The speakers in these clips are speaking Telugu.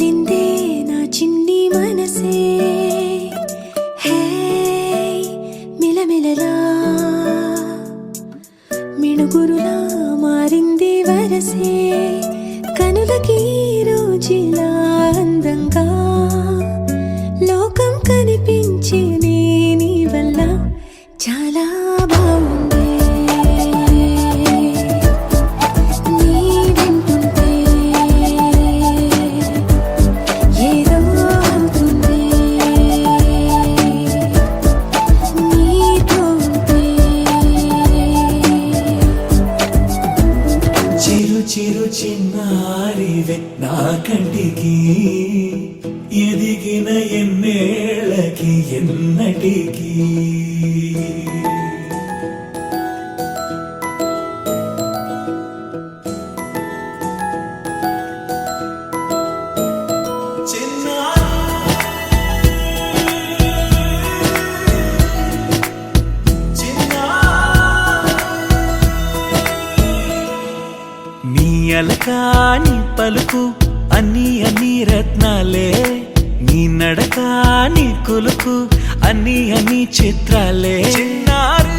వాలిందే నా చిన్ని మనసే హే మిలమిలలా మిణుగురులా మారింది వరసే కనులకి రోజులా అందంగా లోకం కనిపించే నీ వల్ల చాలా బాగుంది నీ వింటుంటే ఏదో అవుతుంది నీతో ఉంటే చిరు చిరు చిన్నారివే నా కంటికి ఎదిగిన ఎన్నేళ్ళకి ఎన్నటికి నీ అలకాని పలుకు అన్ని రత్నాలే నీ నడక నీ కులుకు అన్ని చిత్రాలే చిన్నారు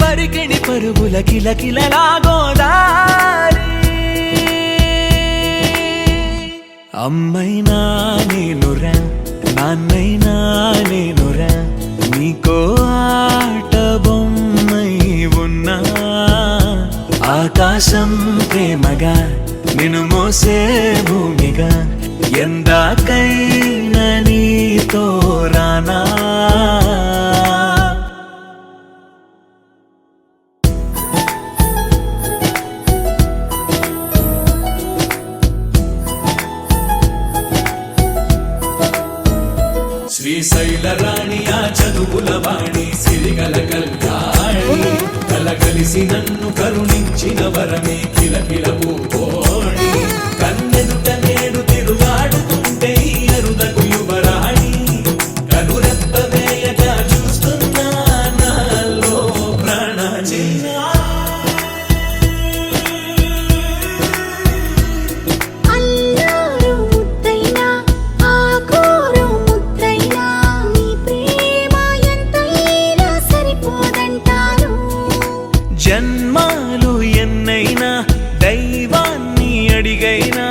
పరికిణి పరుగుల కిలకిలలా గోదారి అమ్మైనా నేనురా నాన్నైనా నేనురా నీకో ఆట బొమ్మై ఉన్నా ఆకాశం ప్రేమగా నిన్ను మోసే భూమిగా ఎందాకైనా నీతో రానా శ్రీశైల రాణి ఆ చదువుల వాణి సిరిగల కల్యాణి కలగలిసి నన్ను కరుణించిన వరమే కిలకిల పూకోణి కన్నెదుట నేడు తిరుగాడుతుంటే అరుదకు యువరాణి కనురెప్ప వేయక చూస్తున్నా నాలో ప్రాణ జన్మాలు ఎన్నైనా దైవాన్ని అడిగైనా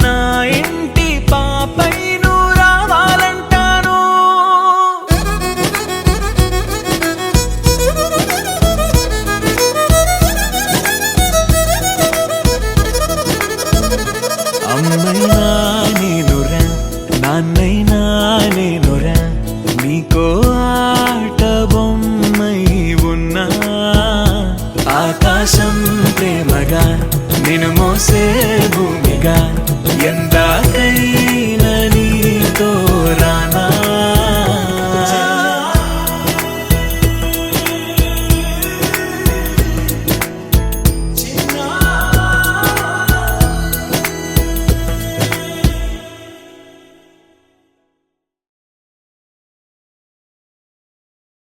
నా ఇంటి పాపై నువ్వు రావాలంటాను అమ్మైనా నేనురా నాన్నైనా